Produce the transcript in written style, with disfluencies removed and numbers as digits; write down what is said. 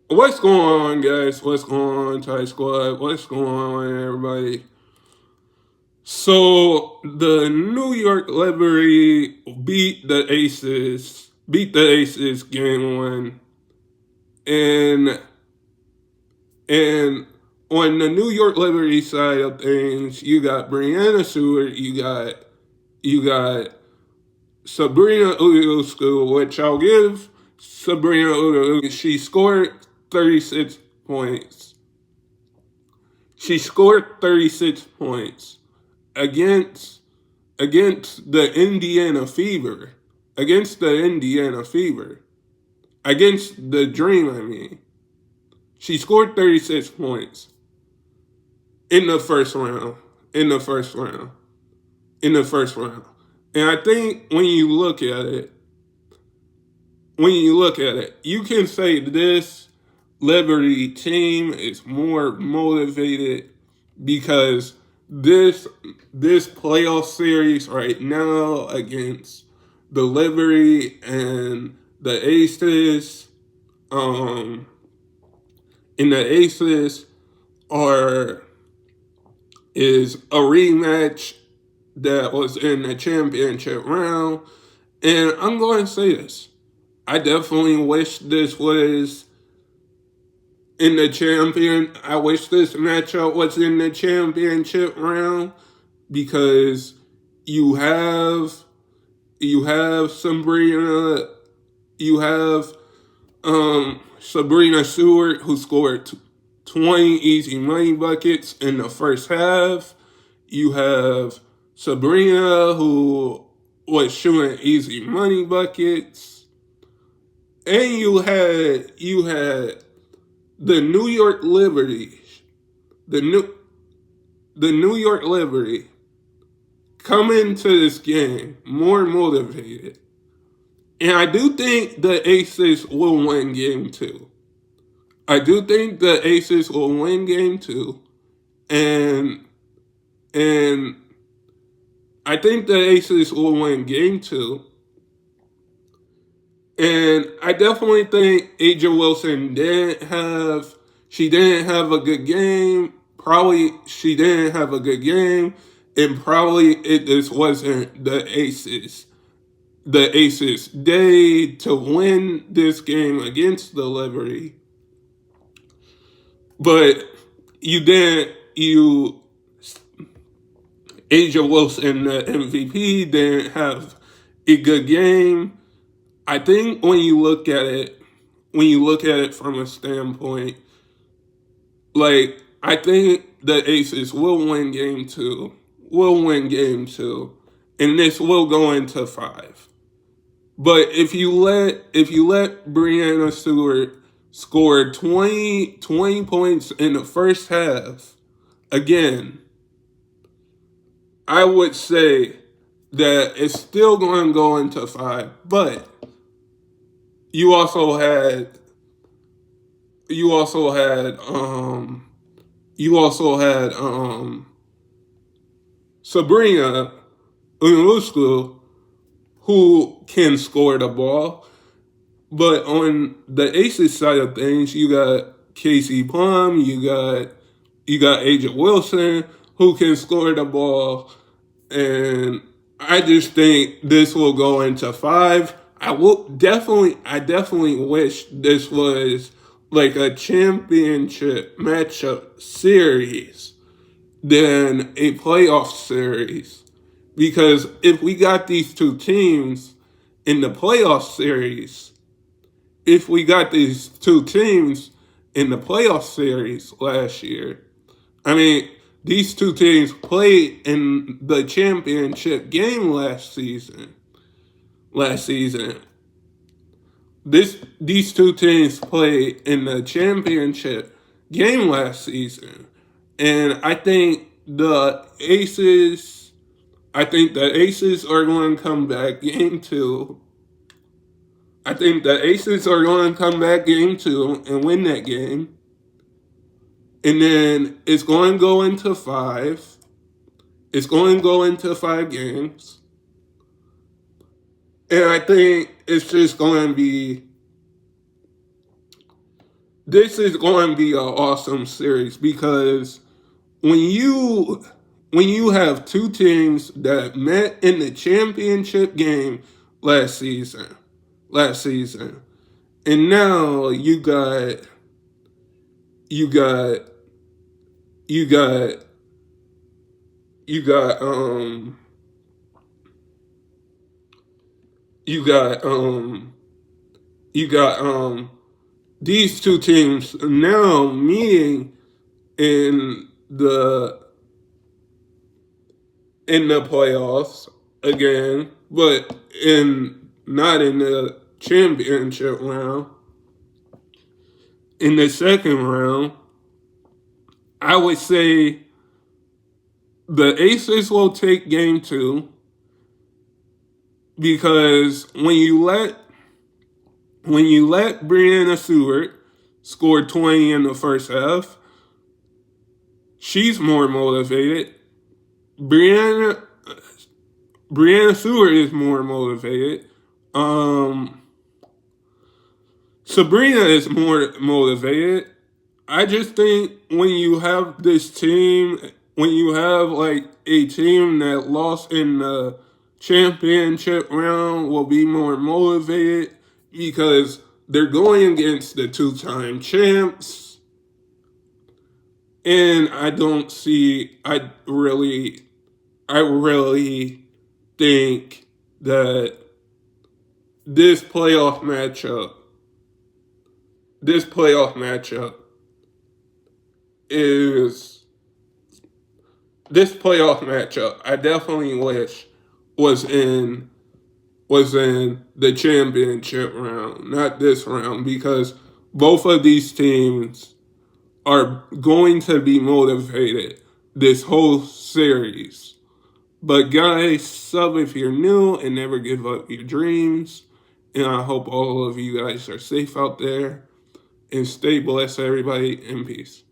What's going on, guys? What's going on, Thai Squad? What's going on, everybody? So the New York Liberty beat the Aces game 1, and and on the New York Liberty side of things, you got Brianna Stewart, you got Sabrina Udoka, which I'll give Sabrina Udoka. She scored 36 points. She scored 36 points against against the Indiana Fever. Against the Indiana Fever. Against the Dream, I mean. She scored 36 points in the first round. In the first round. In the first round. And I think when you look at it, you can say this Liberty team is more motivated because this playoff series right now against the Liberty and the Aces, um, and the Aces are is a rematch that was in the championship round, and I'm going to say this. I definitely wish this was in the champion. I wish this matchup was in the championship round because you have Sabrina, you have Sabrina Stewart who scored 20 easy money buckets in the first half. You have Sabrina who was shooting easy money buckets, and you had the New York Liberty, the New York Liberty come into this game more motivated. And I do think the Aces will win game 2. I do think the Aces will win game 2. And and I think the Aces will win game 2. And I definitely think Aja Wilson didn't have a good game. Probably she didn't have a good game, and probably it just wasn't the Aces day to win this game against the Liberty. But you didn't you Aja Wilson, the MVP, didn't have a good game. I think when you look at it from a standpoint, like I think the Aces will win game 2, and this will go into 5. But if you let Brianna Stewart score 20 points in the first half, again, I would say that it's still going to go into 5. But you also had you also had you also had Sabrina Unulusku who can score the ball. But on the Aces side of things, you got Casey Plum, you got Aja Wilson who can score the ball, and I just think this will go into 5. I definitely wish this was like a championship matchup series than a playoff series. Because if we got these two teams in the playoff series, if we got these two teams in the playoff series last year, I mean, these two teams played in the championship game last season. Last season, these two teams played in the championship game last season, and I think the Aces are going to come back game 2. I think the Aces are going to come back game 2 and win that game. And then it's going to go into 5. It's going to go into 5 games. And I think it's just going to be this is going to be an awesome series because when you have two teams that met in the championship game last season, last season, and now you got you got you got you got you got these two teams now meeting in the playoffs again, but in not in the championship round. In the second round, I would say the Aces will take game two because when you let Brianna Stewart score 20 in the first half, she's more motivated. Brianna Stewart is more motivated. Sabrina is more motivated. I just think when you have this team, when you have like a team that lost in the championship round, will be more motivated because they're going against the two-time champs. And I really think that this playoff matchup, this playoff matchup is this playoff matchup I definitely wish was in the championship round, not this round, because both of these teams are going to be motivated this whole series. But guys, sub if you're new and never give up your dreams. And I hope all of you guys are safe out there and stay blessed, everybody, and peace.